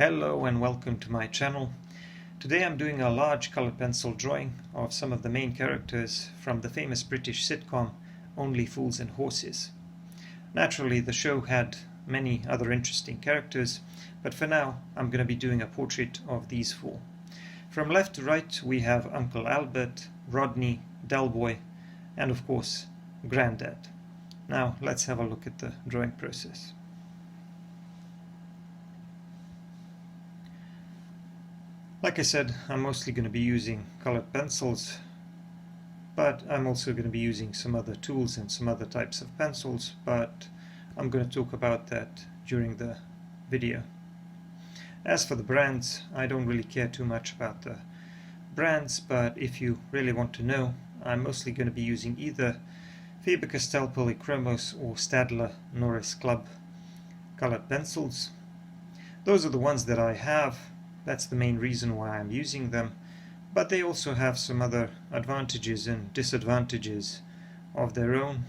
Hello and welcome to my channel. Today I'm doing a large colored pencil drawing of some of the main characters from the famous British sitcom Only Fools and Horses. Naturally, the show had many other interesting characters, but for now I'm going to be doing a portrait of these four. From left to right we have Uncle Albert, Rodney, Del Boy, and of course Granddad. Now let's have a look at the drawing process. Like I said, I'm mostly going to be using colored pencils, but I'm also going to be using some other tools and some other types of pencils, but I'm going to talk about that during the video. As for the brands, I don't really care too much about the brands, but if you really want to know, I'm mostly going to be using either Faber-Castell Polychromos or Staedtler Norris Club colored pencils. Those are the ones that I have. That's the main reason why I'm using them, but they also have some other advantages and disadvantages of their own.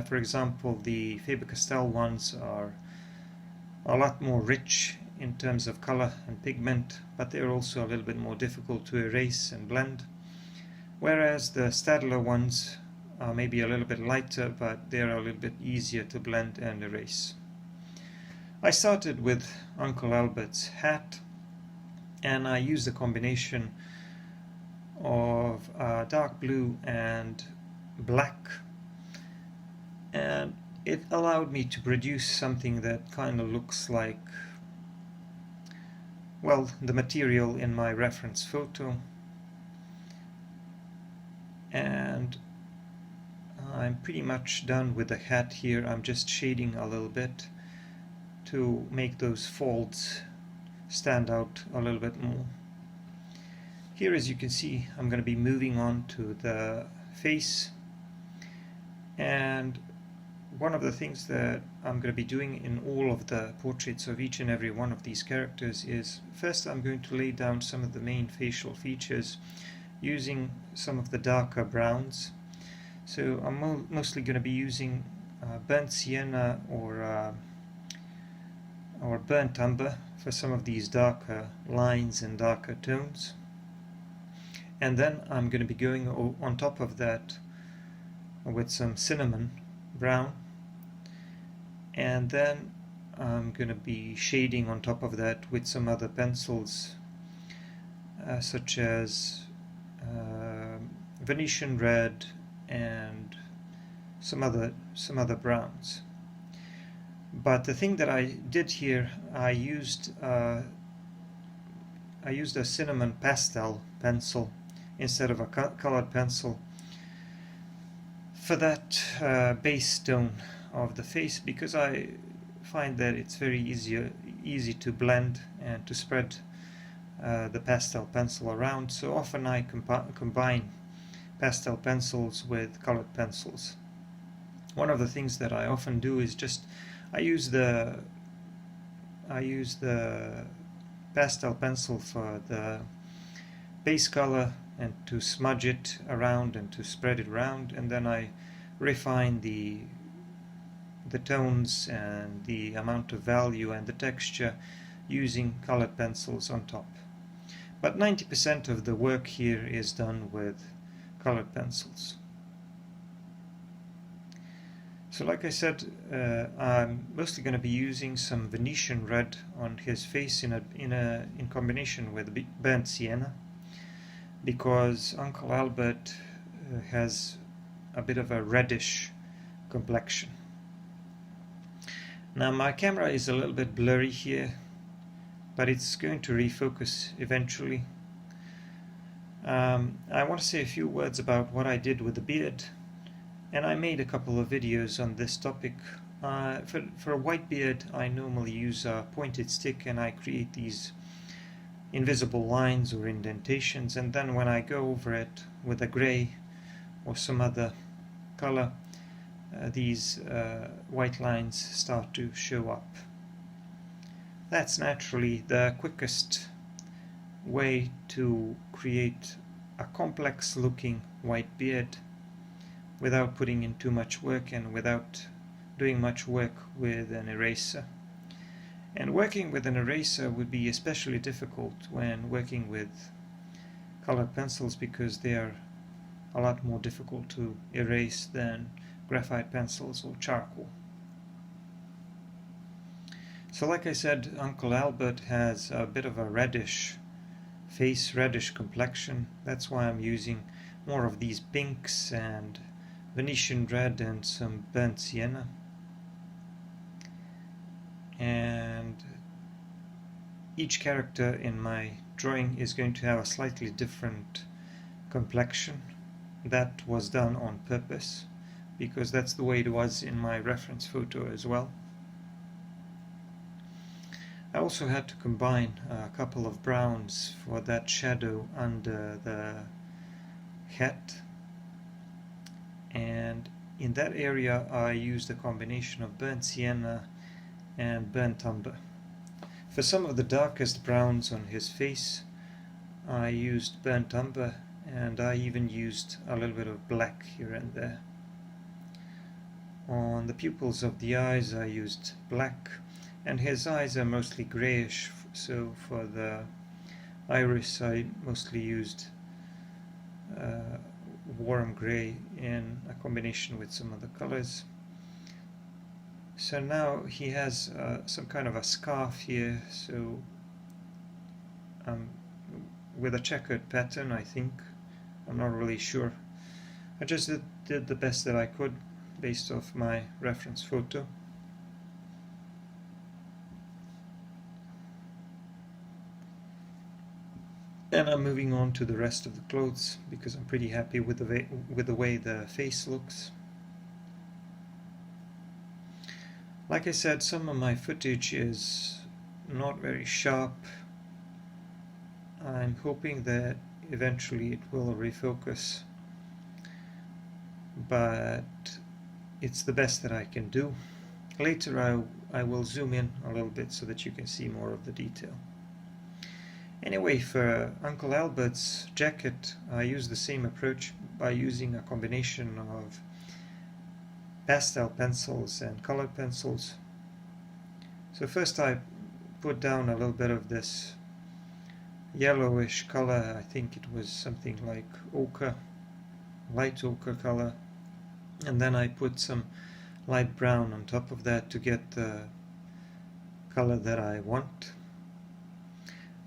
For example, the Faber-Castell ones are a lot more rich in terms of color and pigment, but they're also a little bit more difficult to erase and blend, whereas the Staedtler ones are maybe a little bit lighter, but they're a little bit easier to blend and erase. I started with Uncle Albert's hat, and I used a combination of dark blue and black, and it allowed me to produce something that kind of looks like, well, the material in my reference photo. And I'm pretty much done with the hat here. I'm just shading a little bit to make those folds stand out a little bit more. Here, as you can see, I'm going to be moving on to the face, and one of the things that I'm going to be doing in all of the portraits of each and every one of these characters is, first I'm going to lay down some of the main facial features using some of the darker browns. So I'm mostly going to be using burnt sienna or burnt umber for some of these darker lines and darker tones. And then I'm going to be going on top of that with some cinnamon brown, and then I'm going to be shading on top of that with some other pencils such as Venetian red and some other browns. But the thing that I did here, I used a cinnamon pastel pencil instead of a colored pencil for that base tone of the face, because I find that it's very easy to blend and to spread the pastel pencil around. So often I combine pastel pencils with colored pencils. One of the things that I often do is just I use the pastel pencil for the base color and to smudge it around and to spread it around, and then I refine the tones and the amount of value and the texture using colored pencils on top. But 90% of the work here is done with colored pencils. So like I said, I'm mostly going to be using some Venetian red on his face in combination with burnt sienna, because Uncle Albert has a bit of a reddish complexion. Now my camera is a little bit blurry here, but it's going to refocus eventually. I want to say a few words about what I did with the beard. And I made a couple of videos on this topic. For a white beard, I normally use a pointed stick and I create these invisible lines or indentations, and then when I go over it with a grey or some other color, these white lines start to show up. That's naturally the quickest way to create a complex looking white beard without putting in too much work and without doing much work with an eraser. And working with an eraser would be especially difficult when working with colored pencils, because they are a lot more difficult to erase than graphite pencils or charcoal. So like I said, Uncle Albert has a bit of a reddish face, reddish complexion. That's why I'm using more of these pinks and Venetian red and some burnt sienna. And each character in my drawing is going to have a slightly different complexion. That was done on purpose, because that's the way it was in my reference photo as well. I also had to combine a couple of browns for that shadow under the hat, and in that area I used a combination of burnt sienna and burnt umber. For some of the darkest browns on his face I used burnt umber, and I even used a little bit of black here and there. On the pupils of the eyes I used black, and his eyes are mostly greyish, so for the iris I mostly used warm grey in a combination with some other colours. So now he has some kind of a scarf here, so with a checkered pattern, I think. I'm not really sure. I just did the best that I could based off my reference photo. And I'm moving on to the rest of the clothes because I'm pretty happy with the way the face looks. Like I said, some of my footage is not very sharp. I'm hoping that eventually it will refocus, but it's the best that I can do. Later I will zoom in a little bit so that you can see more of the detail. Anyway, for Uncle Albert's jacket I used the same approach by using a combination of pastel pencils and colored pencils. So first I put down a little bit of this yellowish color. I think it was something like ochre, light ochre color, and then I put some light brown on top of that to get the color that I want.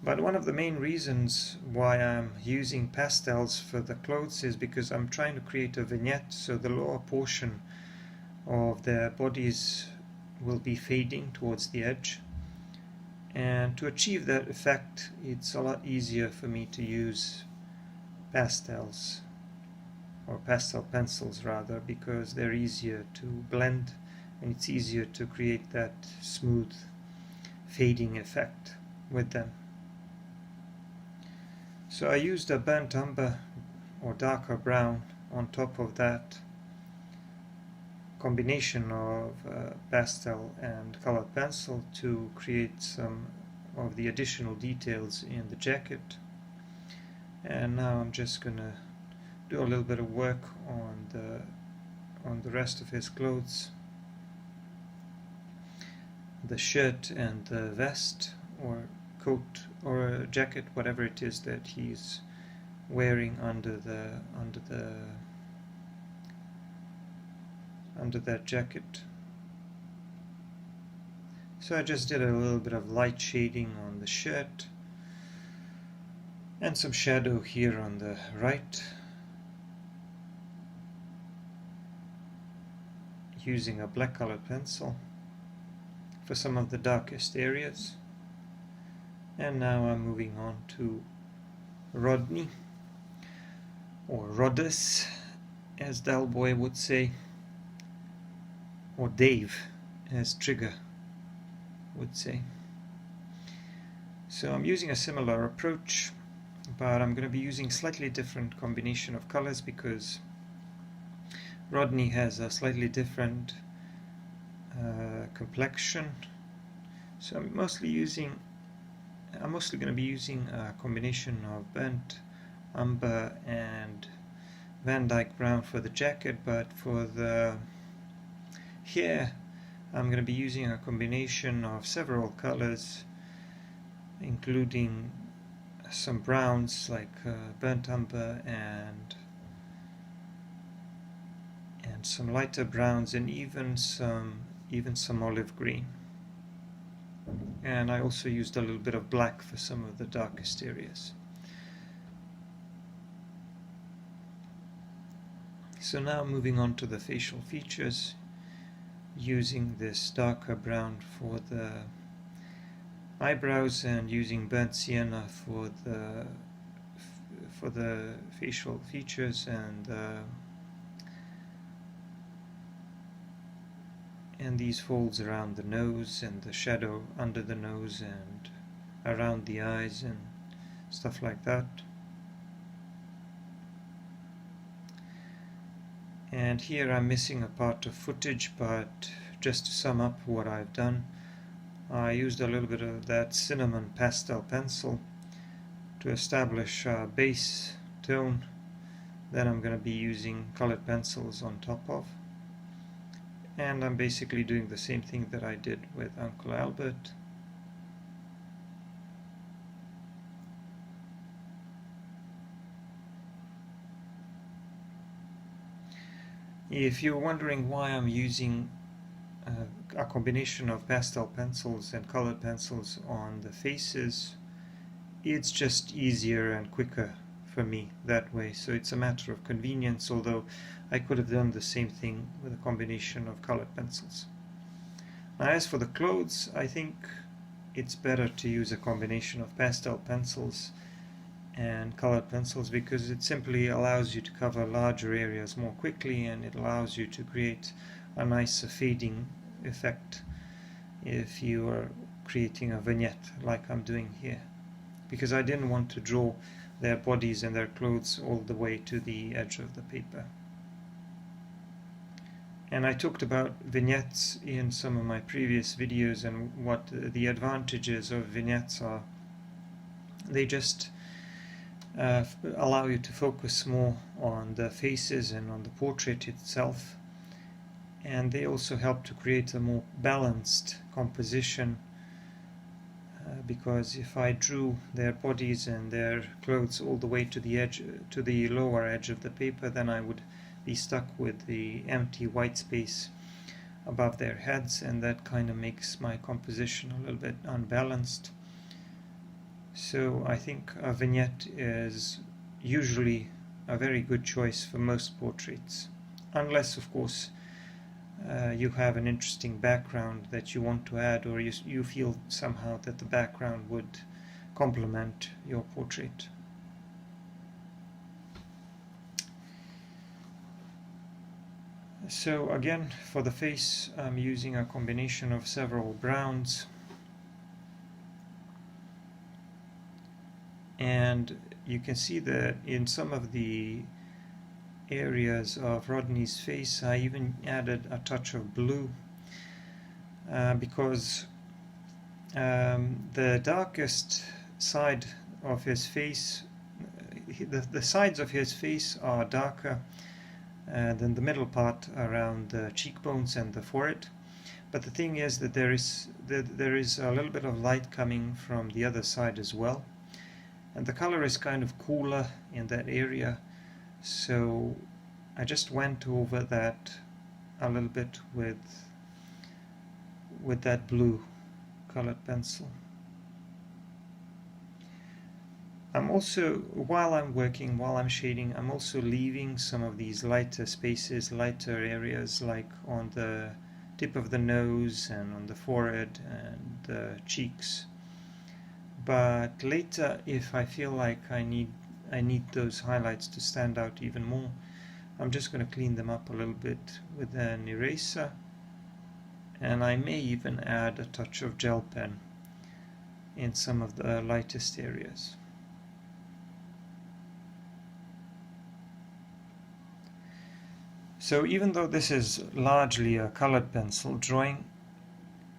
But one of the main reasons why I'm using pastels for the clothes is because I'm trying to create a vignette, so the lower portion of their bodies will be fading towards the edge. And to achieve that effect, it's a lot easier for me to use pastels, or pastel pencils rather, because they're easier to blend and it's easier to create that smooth fading effect with them. So I used a burnt umber or darker brown on top of that combination of pastel and colored pencil to create some of the additional details in the jacket. And now I'm just gonna do a little bit of work on the rest of his clothes, the shirt and the vest or coat or jacket, whatever it is that he's wearing under that jacket. So I just did a little bit of light shading on the shirt and some shadow here on the right, using a black colored pencil for some of the darkest areas. And now I'm moving on to Rodney, or Rodus as Del Boy would say, or Dave as Trigger would say. So I'm using a similar approach, but I'm going to be using slightly different combination of colors because Rodney has a slightly different complexion. So I'm mostly going to be using a combination of burnt umber and Van Dyke brown for the jacket, but for the hair I'm going to be using a combination of several colors, including some browns like burnt umber and some lighter browns, and even some olive green. And I also used a little bit of black for some of the darkest areas. So now moving on to the facial features, using this darker brown for the eyebrows and using burnt sienna for the facial features and these folds around the nose and the shadow under the nose and around the eyes and stuff like that. And here I'm missing a part of footage, but just to sum up what I've done, I used a little bit of that cinnamon pastel pencil to establish a base tone. Then I'm going to be using colored pencils on top of. And I'm basically doing the same thing that I did with Uncle Albert. If you're wondering why I'm using a combination of pastel pencils and colored pencils on the faces, it's just easier and quicker for me that way. So it's a matter of convenience, although I could have done the same thing with a combination of colored pencils. Now, as for the clothes, I think it's better to use a combination of pastel pencils and colored pencils because it simply allows you to cover larger areas more quickly, and it allows you to create a nicer fading effect if you are creating a vignette like I'm doing here, because I didn't want to draw their bodies and their clothes all the way to the edge of the paper. And I talked about vignettes in some of my previous videos, and what the advantages of vignettes are. They just allow you to focus more on the faces and on the portrait itself, and they also help to create a more balanced composition, because if I drew their bodies and their clothes all the way to the edge, to the lower edge of the paper, then I would be stuck with the empty white space above their heads, and that kind of makes my composition a little bit unbalanced. So I think a vignette is usually a very good choice for most portraits, unless of course you have an interesting background that you want to add, or you feel somehow that the background would complement your portrait. So again, for the face, I'm using a combination of several browns, and you can see that in some of the areas of Rodney's face I even added a touch of blue, because the darkest side of his face, the sides of his face are darker than the middle part around the cheekbones and the forehead. But the thing is that there is a little bit of light coming from the other side as well, and the color is kind of cooler in that area, so I just went over that a little bit with that blue colored pencil. I'm also, while I'm shading, I'm also leaving some of these lighter spaces, lighter areas, like on the tip of the nose and on the forehead and the cheeks. But later, if I feel like I need those highlights to stand out even more, I'm just going to clean them up a little bit with an eraser, and I may even add a touch of gel pen in some of the lightest areas. So even though this is largely a colored pencil drawing,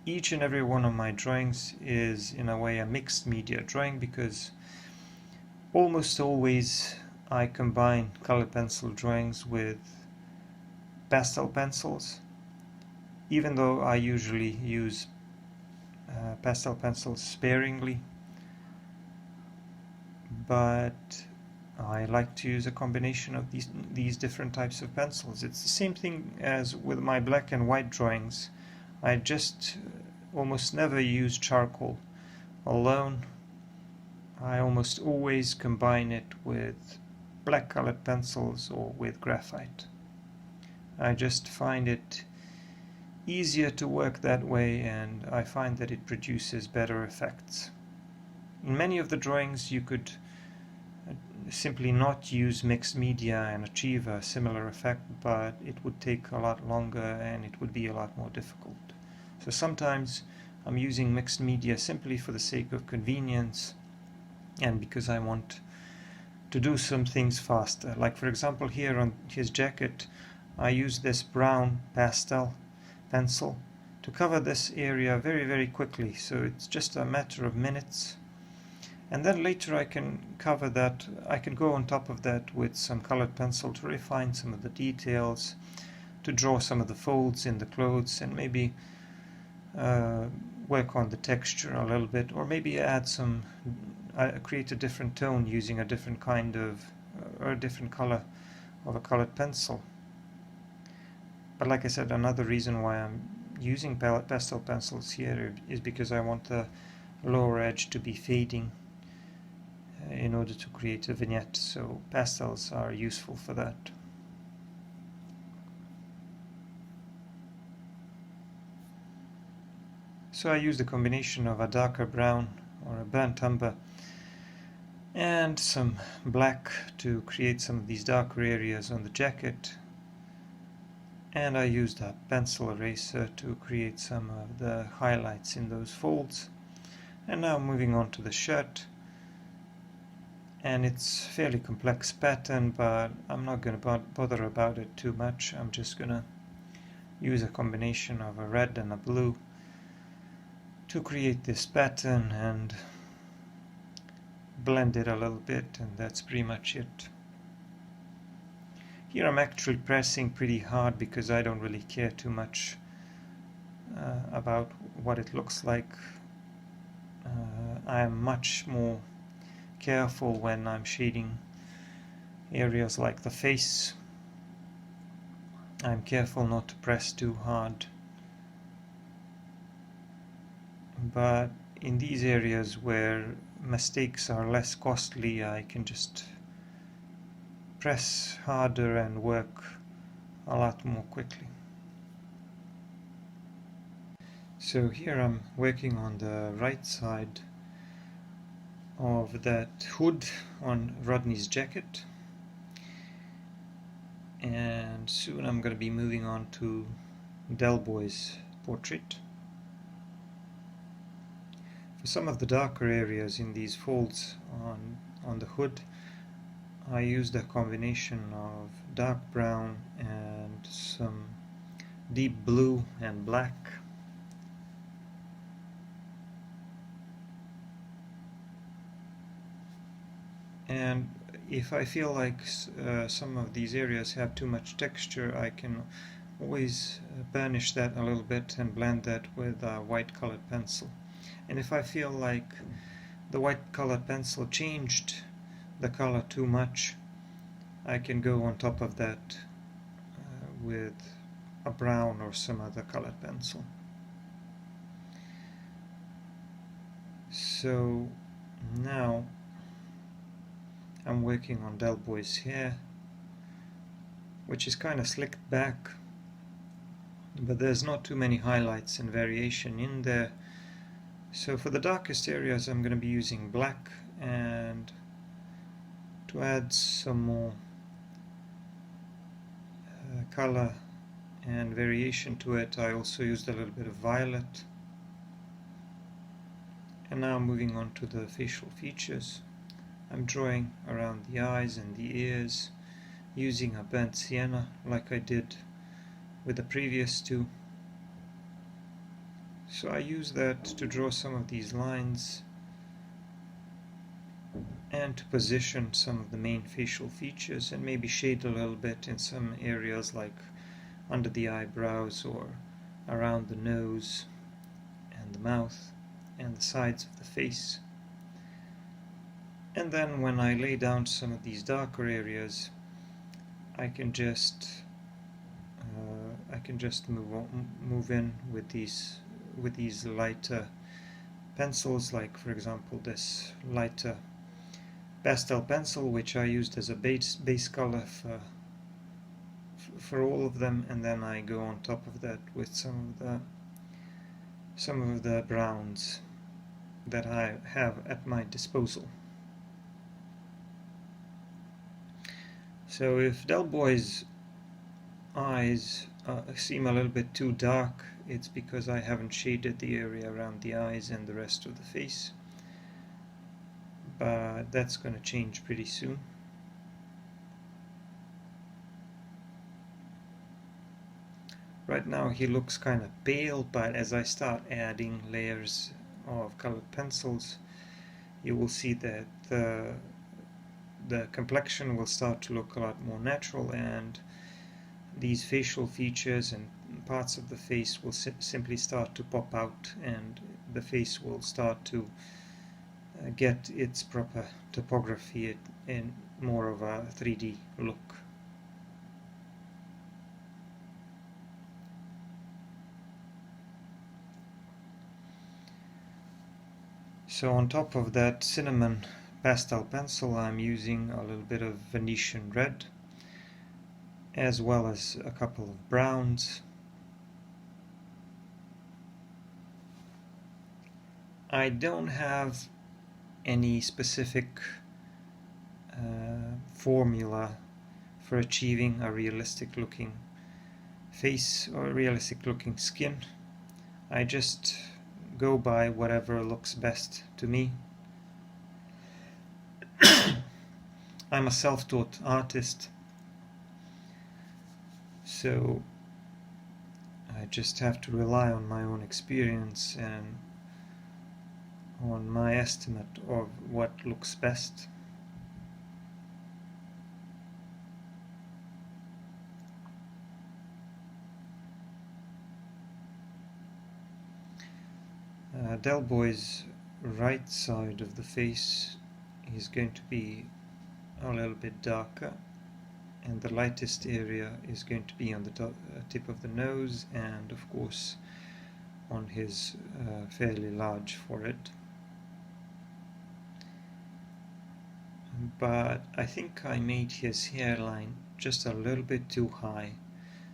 each and every one of my drawings is in a way a mixed media drawing, because almost always I combine colored pencil drawings with pastel pencils. even though I usually use pastel pencils sparingly, but I like to use a combination of these different types of pencils. It's the same thing as with my black and white drawings. I just almost never use charcoal alone. I almost always combine it with black colored pencils or with graphite. I just find it easier to work that way, and I find that it produces better effects. In many of the drawings you could simply not use mixed media and achieve a similar effect, but it would take a lot longer and it would be a lot more difficult. So sometimes I'm using mixed media simply for the sake of convenience and because I want to do some things faster. Like for example here on his jacket I use this brown pastel pencil to cover this area very quickly, so it's just a matter of minutes, and then later I can cover that. I can go on top of that with some colored pencil to refine some of the details, to draw some of the folds in the clothes, and maybe work on the texture a little bit, or maybe add some create a different tone using a different kind of or a different color of a colored pencil. But like I said, another reason why I'm using pastel pencils here is because I want the lower edge to be fading in order to create a vignette, so pastels are useful for that. So I used a combination of a darker brown or a burnt umber and some black to create some of these darker areas on the jacket, and I used a pencil eraser to create some of the highlights in those folds. And now moving on to the shirt, and it's a fairly complex pattern, but I'm not going to bother about it too much. I'm just going to use a combination of a red and a blue to create this pattern and blend it a little bit, and that's pretty much it. Here I'm actually pressing pretty hard because I don't really care too much about what it looks like. I am much more careful when I'm shading areas like the face. I'm careful not to press too hard. But in these areas where mistakes are less costly, I can just press harder and work a lot more quickly. So here I'm working on the right side of that hood on Rodney's jacket, and soon I'm going to be moving on to Del Boy's portrait. For some of the darker areas in these folds on the hood, I used a combination of dark brown and some deep blue and black. And if I feel like some of these areas have too much texture, I can always burnish that a little bit and blend that with a white colored pencil. And if I feel like the white colored pencil changed the color too much, I can go on top of that with a brown or some other colored pencil. So now I'm working on Del Boy's hair, which is kind of slicked back, but there's not too many highlights and variation in there. So for the darkest areas I'm going to be using black, and to add some more color and variation to it, I also used a little bit of violet. And now moving on to the facial features. I'm drawing around the eyes and the ears using a burnt sienna like I did with the previous two. So I use that to draw some of these lines and to position some of the main facial features, and maybe shade a little bit in some areas like under the eyebrows or around the nose and the mouth and the sides of the face. And then when I lay down some of these darker areas, I can just move in with these lighter pencils, like for example this lighter pastel pencil, which I used as a base color for all of them, and then I go on top of that with some of the browns that I have at my disposal. So if Del Boy's eyes seem a little bit too dark, it's because I haven't shaded the area around the eyes and the rest of the face, but that's going to change pretty soon. Right now he looks kind of pale, but as I start adding layers of colored pencils, you will see that the complexion will start to look a lot more natural, and these facial features and parts of the face will simply start to pop out, and the face will start to get its proper topography in more of a 3D look. So on top of that cinnamon pastel pencil, I'm using a little bit of Venetian red, as well as a couple of browns. I don't have any specific formula for achieving a realistic looking face or realistic looking skin. I just go by whatever looks best to me. I'm a self-taught artist, so I just have to rely on my own experience and on my estimate of what looks best. Del Boy's right side of the face is going to be a little bit darker, and the lightest area is going to be on the tip of the nose, and of course on his fairly large forehead. But I think I made his hairline just a little bit too high,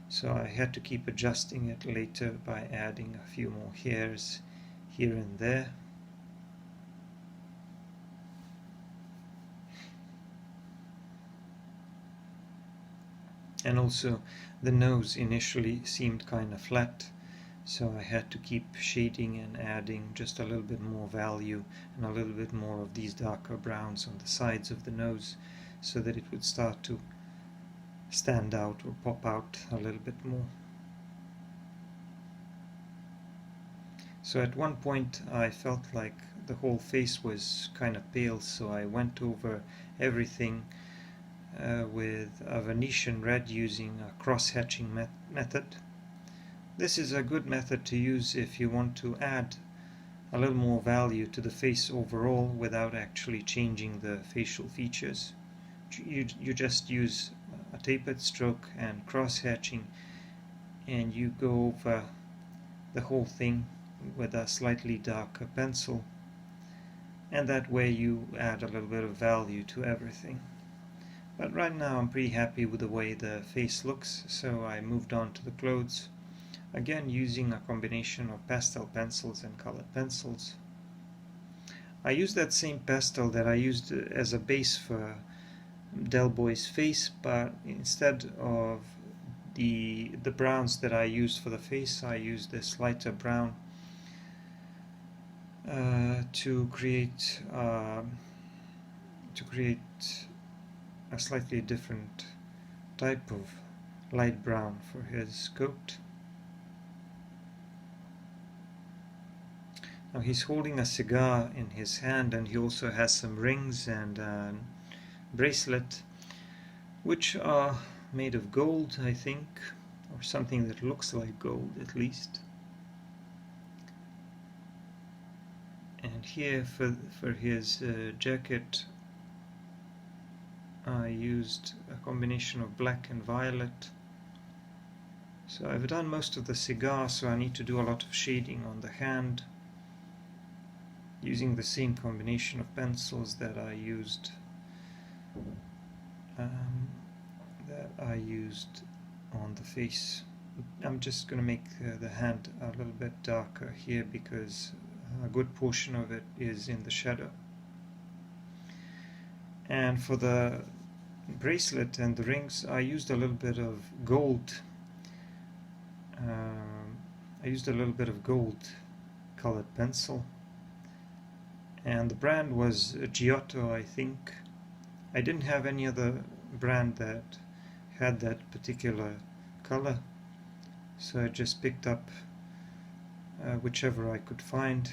so I had to keep adjusting it later by adding a few more hairs here and there. And also the nose initially seemed kind of flat, so I had to keep shading and adding just a little bit more value and a little bit more of these darker browns on the sides of the nose, so that it would start to stand out or pop out a little bit more. So at one point I felt like the whole face was kind of pale, so I went over everything with a Venetian red using a cross-hatching method. This is a good method to use if you want to add a little more value to the face overall without actually changing the facial features. You just use a tapered stroke and cross-hatching, and you go over the whole thing with a slightly darker pencil, and that way you add a little bit of value to everything. But right now I'm pretty happy with the way the face looks, so I moved on to the clothes, again using a combination of pastel pencils and colored pencils. I used that same pastel that I used as a base for Del Boy's face, but instead of the browns that I used for the face, I used this lighter brown to create a slightly different type of light brown for his coat. Now he's holding a cigar in his hand, and he also has some rings and a bracelet, which are made of gold, I think, or something that looks like gold at least. And here for his jacket I used a combination of black and violet. So I've done most of the cigar, so I need to do a lot of shading on the hand using the same combination of pencils that I used on the face. I'm just going to make the hand a little bit darker here because a good portion of it is in the shadow. And for the bracelet and the rings I used a little bit of gold. Colored pencil, and the brand was Giotto, I think. I didn't have any other brand that had that particular color, so I just picked up whichever I could find.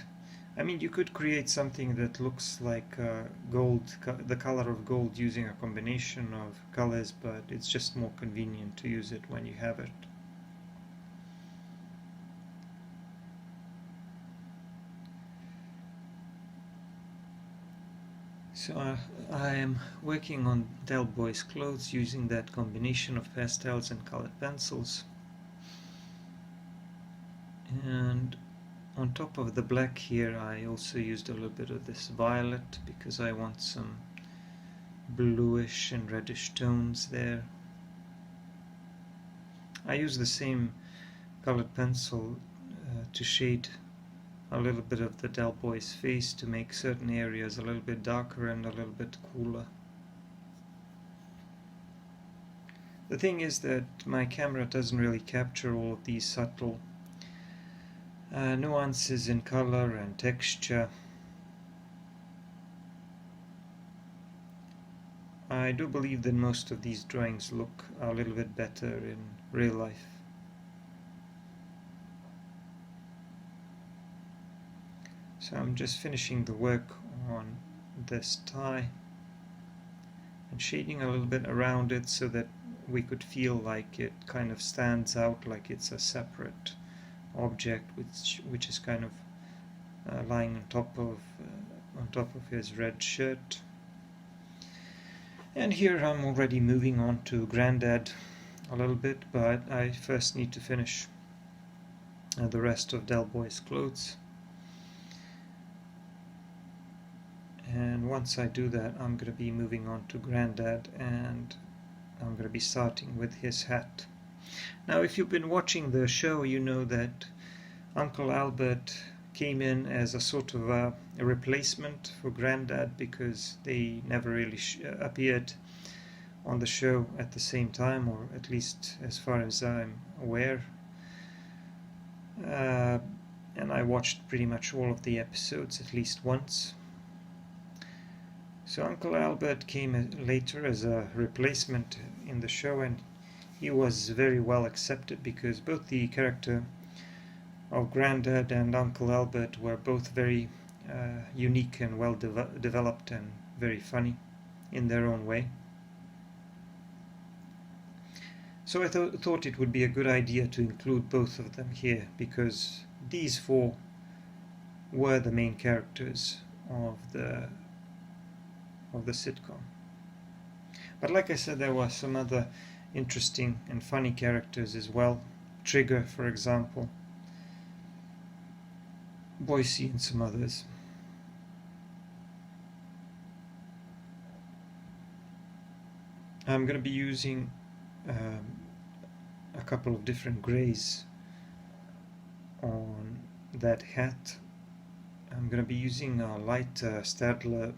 I mean, you could create something that looks like gold, the color of gold, using a combination of colors, but it's just more convenient to use it when you have it. So I am working on Del Boy's clothes using that combination of pastels and colored pencils. And on top of the black here I also used a little bit of this violet because I want some bluish and reddish tones there. I use the same colored pencil to shade a little bit of the Del Boy's face to make certain areas a little bit darker and a little bit cooler. The thing is that my camera doesn't really capture all of these subtle nuances in color and texture. I do believe that most of these drawings look a little bit better in real life. So I'm just finishing the work on this tie and shading a little bit around it so that we could feel like it kind of stands out, like it's a separate object which is kind of lying on top of his red shirt. And here I'm already moving on to Granddad a little bit, but I first need to finish the rest of Del Boy's clothes. And once I do that, I'm going to be moving on to Granddad, and I'm going to be starting with his hat. Now, if you've been watching the show, you know that Uncle Albert came in as a sort of a replacement for Granddad because they never really appeared on the show at the same time, or at least as far as I'm aware. And I watched pretty much all of the episodes at least once. So Uncle Albert came later as a replacement in the show, and he was very well accepted because both the character of Granddad and Uncle Albert were both very unique and well developed and very funny in their own way. So I thought it would be a good idea to include both of them here because these four were the main characters of the sitcom. But like I said, there were some other interesting and funny characters as well. Trigger, for example, Boise, and some others. I'm going to be using a couple of different grays on that hat. I'm going to be using a light Stadler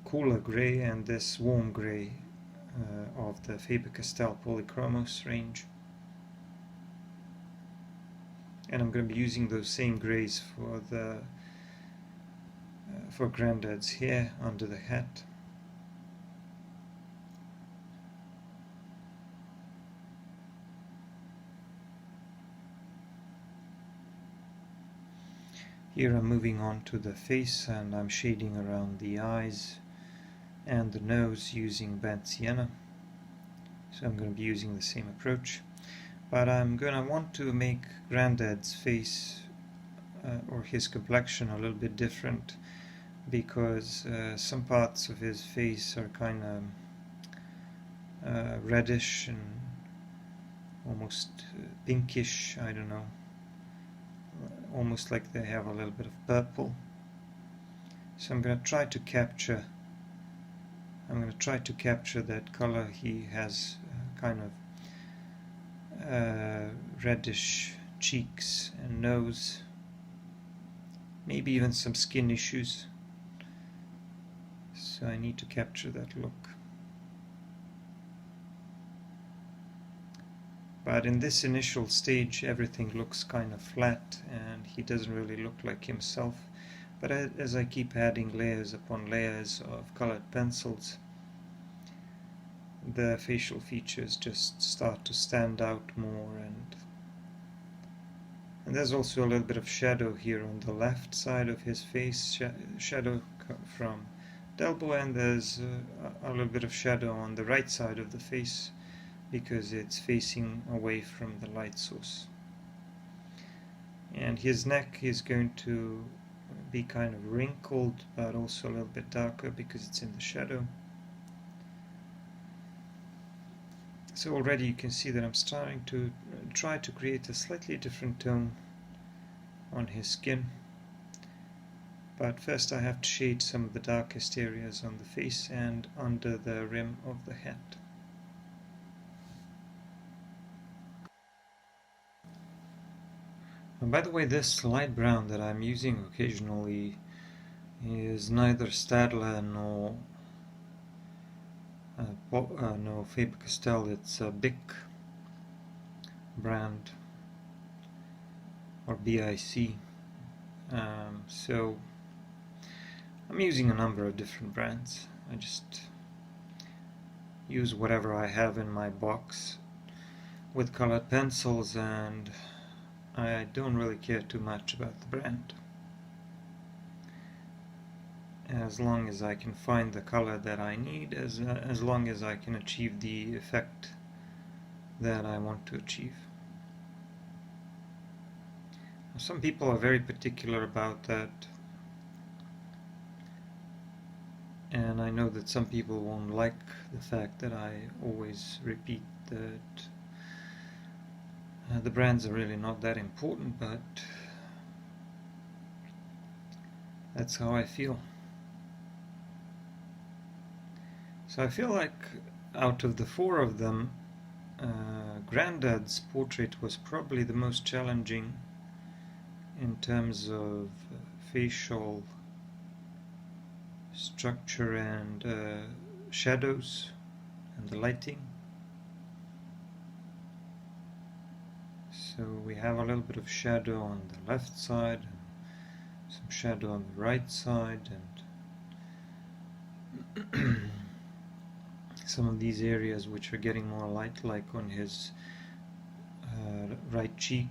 cooler grey and this warm grey of the Faber-Castell Polychromos range. And I'm going to be using those same greys for Granddad's hair under the hat. Here I'm moving on to the face, and I'm shading around the eyes and the nose using burnt sienna. so I'm going to be using the same approach. But I'm going to want to make Granddad's face or his complexion a little bit different, because some parts of his face are kind of reddish and almost pinkish, I don't know, almost like they have a little bit of purple. So I'm going to try to capture that color. He has kind of reddish cheeks and nose, maybe even some skin issues. So I need to capture that look. But in this initial stage, everything looks kind of flat and he doesn't really look like himself. But as I keep adding layers upon layers of colored pencils, the facial features just start to stand out more, and there's also a little bit of shadow here on the left side of his face, shadow from the elbow, and there's a little bit of shadow on the right side of the face because it's facing away from the light source. And his neck is going to be kind of wrinkled, but also a little bit darker because it's in the shadow. So already you can see that I'm starting to try to create a slightly different tone on his skin. But first I have to shade some of the darkest areas on the face and under the rim of the hat. And by the way, this light brown that I'm using occasionally is neither Stadler nor no Faber-Castell. It's a Bic brand, or BIC. So I'm using a number of different brands. I just use whatever I have in my box with colored pencils, and I don't really care too much about the brand, as long as I can find the color that I need, as long as I can achieve the effect that I want to achieve. Some people are very particular about that, and I know that some people won't like the fact that I always repeat that the brands are really not that important, but that's how I feel. So I feel like out of the four of them, Granddad's portrait was probably the most challenging in terms of facial structure and shadows and the lighting. So we have a little bit of shadow on the left side, and some shadow on the right side, and some of these areas which are getting more light, like on his right cheek.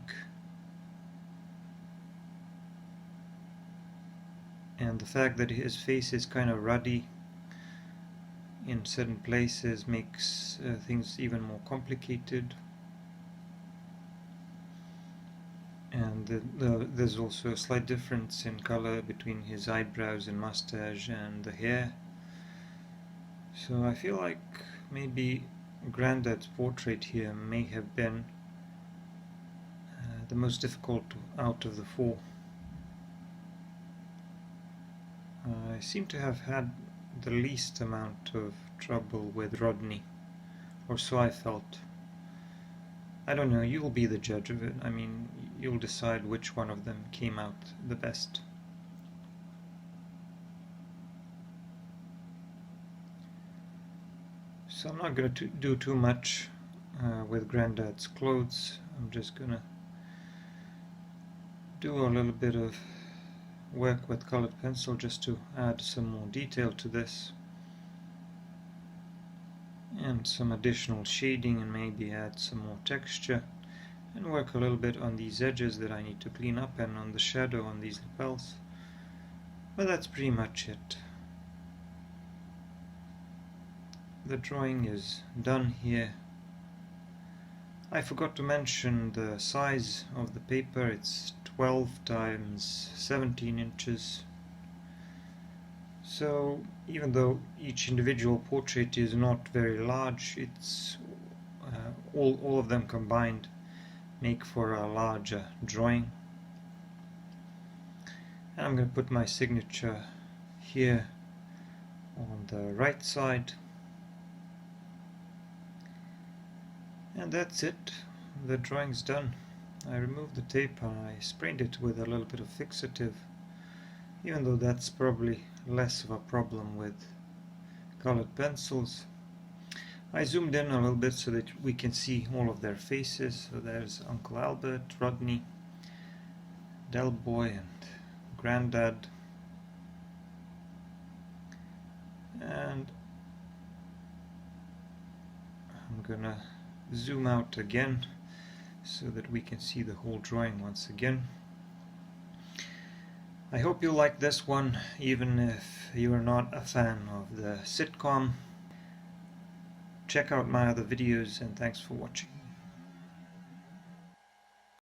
And the fact that his face is kind of ruddy in certain places makes things even more complicated. And there's also a slight difference in color between his eyebrows and mustache and the hair. So I feel like maybe Granddad's portrait here may have been the most difficult out of the four. I seem to have had the least amount of trouble with Rodney, or so I felt. I don't know, you'll be the judge of it. I mean, you'll decide which one of them came out the best. So I'm not going to do too much with Granddad's clothes. I'm just going to do a little bit of work with colored pencil just to add some more detail to this, and some additional shading, and maybe add some more texture, and work a little bit on these edges that I need to clean up, and on the shadow on these lapels. But that's pretty much it. The drawing is done here, I forgot to mention the size of the paper. It's 12 times 17 inches. So even though each individual portrait is not very large, it's all of them combined make for a larger drawing. And I'm going to put my signature here on the right side. And that's it. The drawing's done. I removed the tape and I sprayed it with a little bit of fixative, even though that's probably less of a problem with colored pencils. I zoomed in a little bit so that we can see all of their faces. So there's Uncle Albert, Rodney, Del Boy and Granddad. And I'm gonna zoom out again so that we can see the whole drawing once again. I hope you like this one, even if you are not a fan of the sitcom. Check out my other videos and thanks for watching.